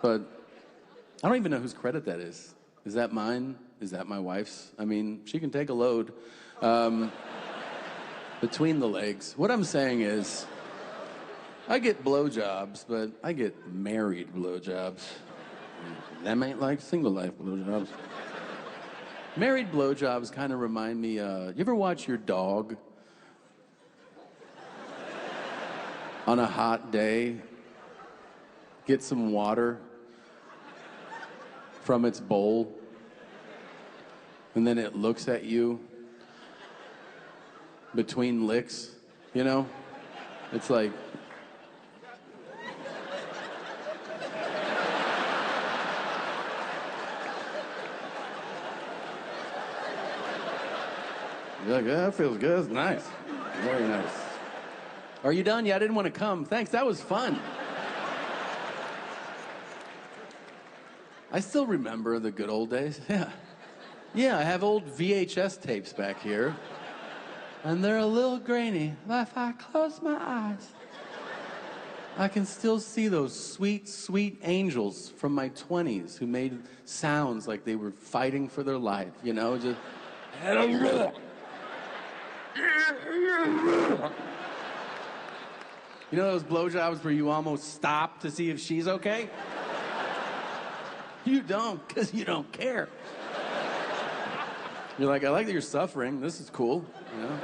But I don't even know whose credit that is. Is that mine? Is that my wife's? I mean, she can take a load between the legs. What I'm saying is, I get blowjobs, but I get married blowjobs. Them ain't like single life blowjobs. Married blowjobs kind of remind me, you ever watch your dog on a hot day get some water from its bowl, and then it looks at you between licks, you know? It's like, you're like, yeah, that feels good, it's nice. Very nice. Are you done? Yeah, I didn't want to come. Thanks, that was fun. I still remember the good old days, yeah. Yeah, I have old VHS tapes back here, and they're a little grainy, but if I close my eyes, I can still see those sweet, sweet angels from my 20s who made sounds like they were fighting for their life, you know, just... You know those blowjobs where you almost stop to see if she's okay? You don't, because you don't care. You're like, I like that you're suffering. This is cool, you know?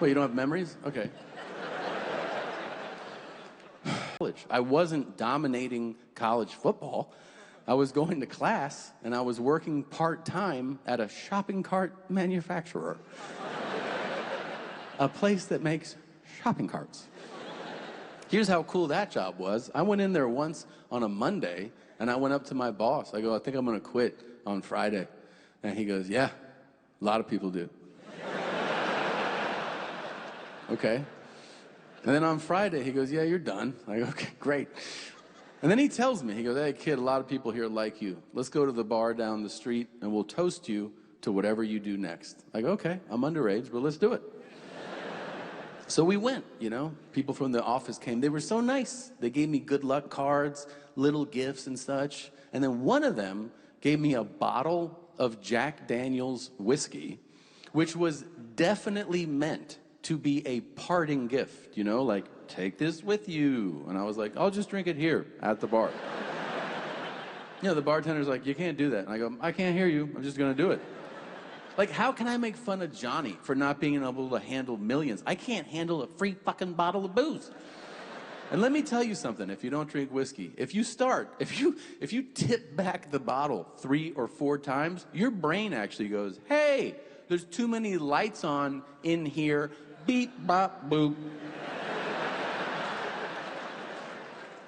Wait, you don't have memories? Okay. I wasn't dominating college football. I was going to class, and I was working part-time at a shopping cart manufacturer. A place that makes shopping carts. Here's how cool that job was. I went in there once on a Monday, and I went up to my boss. I go, I think I'm gonna quit on Friday. And he goes, yeah, a lot of people do. Okay. And then on Friday, he goes, yeah, you're done. I go, okay, great. And then he tells me, he goes, hey, kid, a lot of people here like you. Let's go to the bar down the street, and we'll toast you to whatever you do next. I go, okay, I'm underage, but let's do it. So we went, you know. People from the office came. They were so nice. They gave me good luck cards, little gifts and such. And then one of them gave me a bottle of Jack Daniel's whiskey, which was definitely meant to be a parting gift, you know, like, take this with you. And I was like, I'll just drink it here at the bar. You know, the bartender's like, you can't do that. And I go, I can't hear you. I'm just going to do it. Like, how can I make fun of Johnny for not being able to handle millions? I can't handle a free fucking bottle of booze. And let me tell you something, if you don't drink whiskey, if you tip back the bottle 3 or 4 times, your brain actually goes, hey, there's too many lights on in here, beep, bop, boop.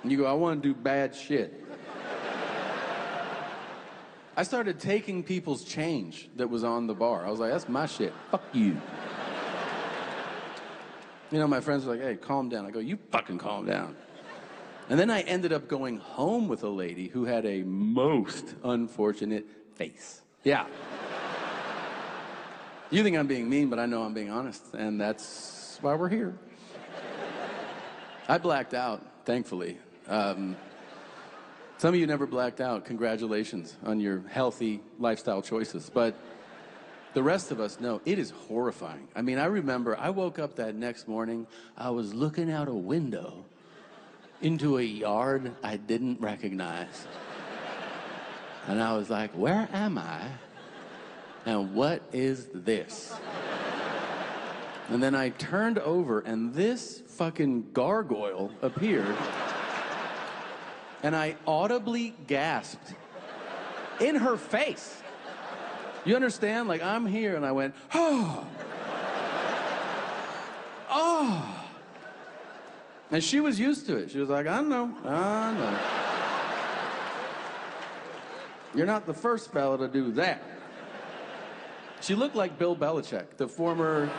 And you go, I want to do bad shit. I started taking people's change that was on the bar. I was like, that's my shit. Fuck you. You know, my friends were like, hey, calm down. I go, you fucking calm down. And then I ended up going home with a lady who had a most unfortunate face. Yeah. You think I'm being mean, but I know I'm being honest, and that's why we're here. I blacked out, thankfully. Some of you never blacked out. Congratulations on your healthy lifestyle choices. But the rest of us know it is horrifying. I mean, I remember I woke up that next morning. I was looking out a window into a yard I didn't recognize. And I was like, where am I? And what is this? And then I turned over, and this fucking gargoyle appeared. And I audibly gasped in her face. You understand? Like, I'm here, and I went, oh. Oh. And she was used to it. She was like, I know. You're not the first fella to do that. She looked like Bill Belichick, the former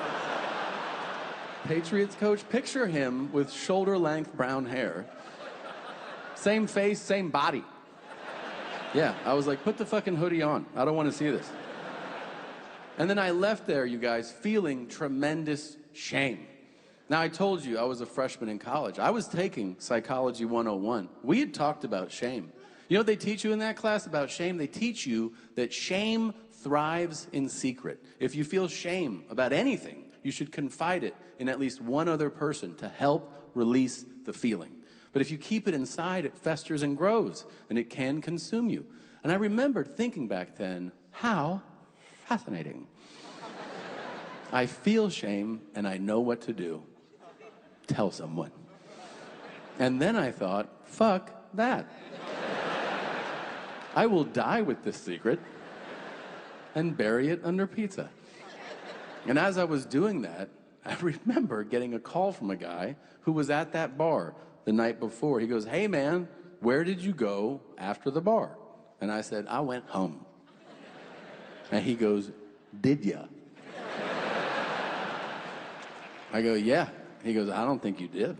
Patriots coach. Picture him with shoulder-length brown hair. Same face, same body. Yeah, I was like, put the fucking hoodie on. I don't want to see this. And then I left there, you guys, feeling tremendous shame. Now, I told you I was a freshman in college. I was taking Psychology 101. We had talked about shame. You know what they teach you in that class about shame? They teach you that shame thrives in secret. If you feel shame about anything, you should confide it in at least one other person to help release the feeling. But if you keep it inside, it festers and grows, and it can consume you. And I remembered thinking back then, how fascinating. I feel shame, and I know what to do. Tell someone. And then I thought, fuck that. I will die with this secret and bury it under pizza. And as I was doing that, I remember getting a call from a guy who was at that bar the night before. He goes, hey man, where did you go after the bar? And I said, I went home. And he goes, did ya? I go, yeah. He goes, I don't think you did.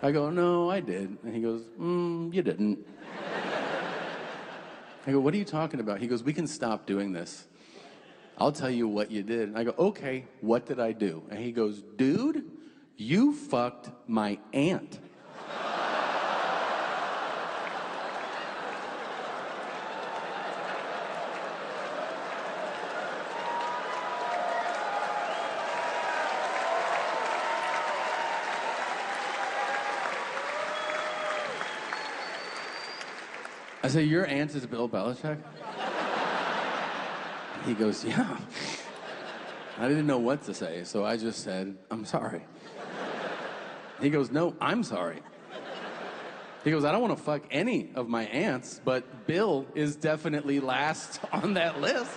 I go, no, I did. And he goes, you didn't. I go, what are you talking about? He goes, we can stop doing this. I'll tell you what you did. And I go, okay, what did I do? And he goes, dude, you fucked my aunt. I say, your aunt is Bill Belichick? He goes, yeah. I didn't know what to say, so I just said, I'm sorry. He goes, no, I'm sorry. He goes, I don't want to fuck any of my aunts, but Bill is definitely last on that list.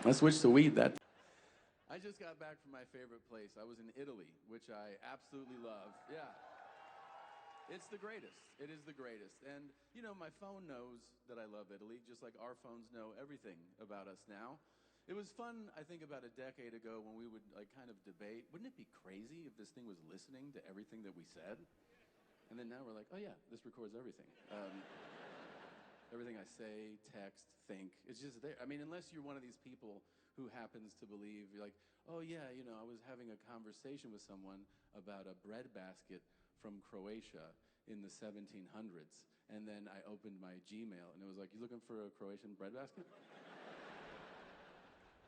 I switched to weed that. I just got back from my favorite place. I was in Italy, which I absolutely love. Yeah. It's the greatest. It is the greatest. And, you know, my phone knows that I love Italy, just like our phones know everything about us now. It was fun, I think, about a decade ago when we would, like, kind of debate, wouldn't it be crazy if this thing was listening to everything that we said? And then now we're like, oh, yeah, this records everything. Everything I say, text, think, it's just there. I mean, unless you're one of these people who happens to believe, you're like, oh, yeah, you know, I was having a conversation with someone about a bread basket from Croatia in the 1700s, and then I opened my Gmail, and it was like, you looking for a Croatian bread basket?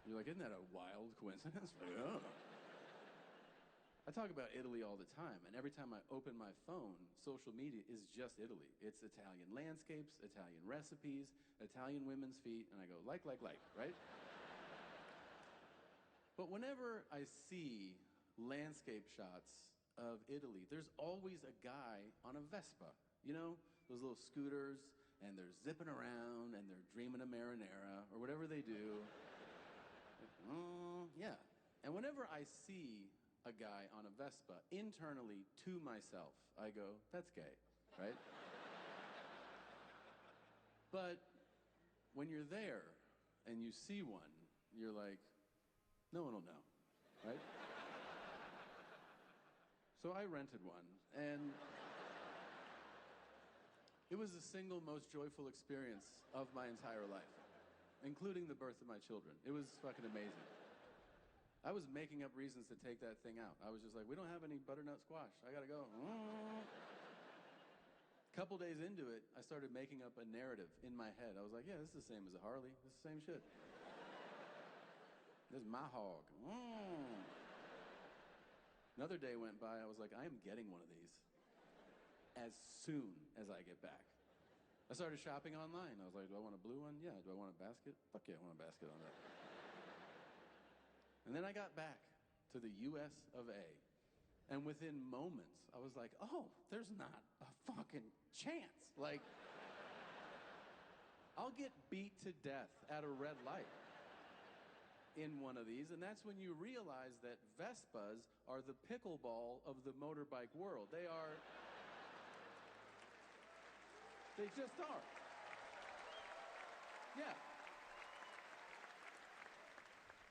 You're like, isn't that a wild coincidence? Like, oh. I talk about Italy all the time, and every time I open my phone, social media is just Italy. It's Italian landscapes, Italian recipes, Italian women's feet, and I go, like, right? But whenever I see landscape shots of Italy, there's always a guy on a Vespa, you know, those little scooters, and they're zipping around, and they're dreaming of marinara, or whatever they do. Yeah. And whenever I see a guy on a Vespa, internally to myself, I go, that's gay, right? But when you're there, and you see one, you're like, no one will know, right? So I rented one, and it was the single most joyful experience of my entire life, including the birth of my children. It was fucking amazing. I was making up reasons to take that thing out. I was just like, we don't have any butternut squash. I gotta go. Couple days into it, I started making up a narrative in my head. I was like, yeah, this is the same as a Harley. This is the same shit. This is my hog. Another day went by, I was like, I am getting one of these as soon as I get back. I started shopping online. I was like, do I want a blue one? Yeah. Do I want a basket? Fuck yeah, I want a basket on that. And then I got back to the US of A. And within moments, I was like, oh, there's not a fucking chance. Like, I'll get beat to death at a red light in one of these, and that's when you realize that Vespas are the pickleball of the motorbike world. They just are. Yeah.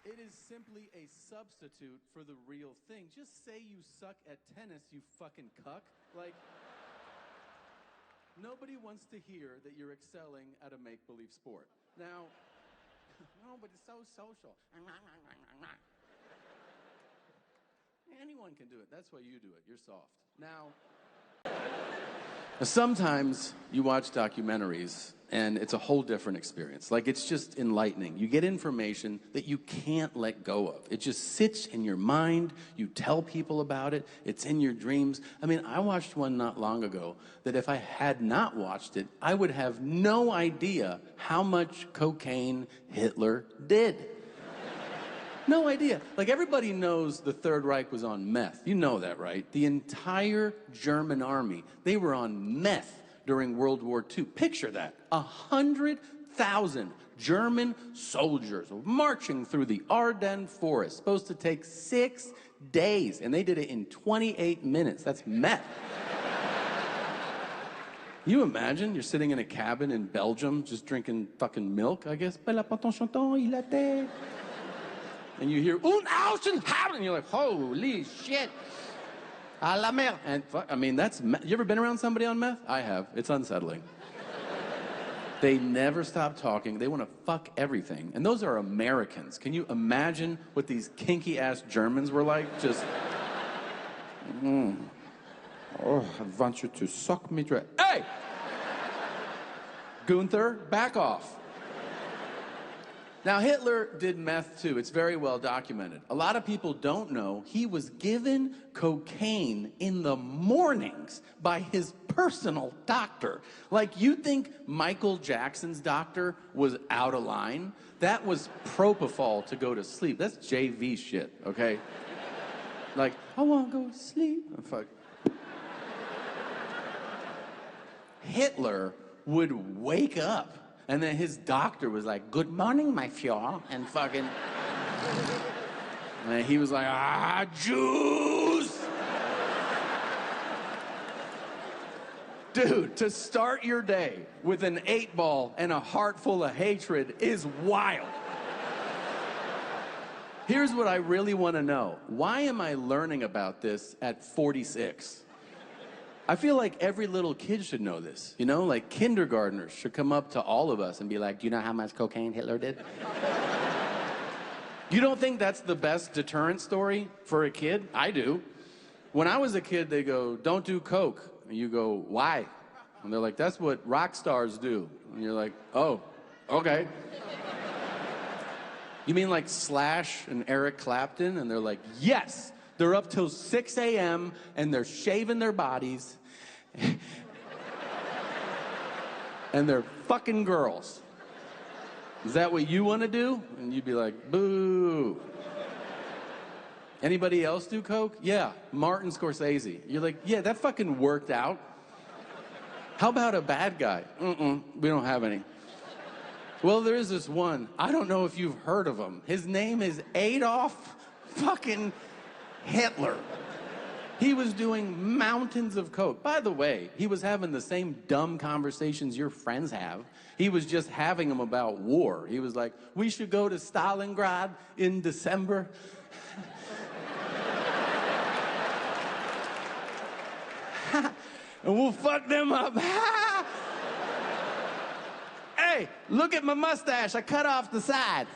It is simply a substitute for the real thing. Just say you suck at tennis, you fucking cuck. Like, nobody wants to hear that you're excelling at a make-believe sport. Now, no, but it's so social. Anyone can do it. That's why you do it. You're soft. Now, sometimes you watch documentaries and it's a whole different experience. Like, it's just enlightening. You get information that you can't let go of. It just sits in your mind. You tell people about it. It's in your dreams. I mean, I watched one not long ago that if I had not watched it, I would have no idea how much cocaine Hitler did. No idea. Like, everybody knows the Third Reich was on meth. You know that, right? The entire German army, they were on meth during World War II. Picture that. 100,000 German soldiers marching through the Ardennes forest, supposed to take 6 days, and they did it in 28 minutes. That's meth. You imagine you're sitting in a cabin in Belgium just drinking fucking milk, I guess. And you hear, und Außenhaben, and you're like, holy shit. A la mer. And I mean, that's, you ever been around somebody on meth? I have. It's unsettling. They never stop talking. They want to fuck everything. And those are Americans. Can you imagine what these kinky-ass Germans were like? Just, oh, I want you to suck me dry. Hey! Gunther, back off. Now, Hitler did meth too. It's very well documented. A lot of people don't know he was given cocaine in the mornings by his personal doctor. Like, you think Michael Jackson's doctor was out of line? That was propofol to go to sleep. That's JV shit, okay? Like, I want to go to sleep. Oh, fuck. Hitler would wake up. And then his doctor was like, good morning, my Führer, and fucking... And he was like, Jews! Dude, to start your day with an 8-ball and a heart full of hatred is wild. Here's what I really want to know. Why am I learning about this at 46? I feel like every little kid should know this, you know? Like, kindergartners should come up to all of us and be like, do you know how much cocaine Hitler did? You don't think that's the best deterrent story for a kid? I do. When I was a kid, they go, don't do coke. And you go, why? And they're like, that's what rock stars do. And you're like, oh, okay. You mean like Slash and Eric Clapton? And they're like, yes! They're up till 6 a.m. and they're shaving their bodies. And they're fucking girls. Is that what you want to do? And you'd be like, boo. Anybody else do coke? Yeah, Martin Scorsese. You're like, yeah, that fucking worked out. How about a bad guy? We don't have any. Well, there is this one. I don't know if you've heard of him. His name is Adolf fucking Hitler. He was doing mountains of coke. By the way, he was having the same dumb conversations your friends have. He was just having them about war. He was like, we should go to Stalingrad in December. And we'll fuck them up. Hey, look at my mustache. I cut off the side.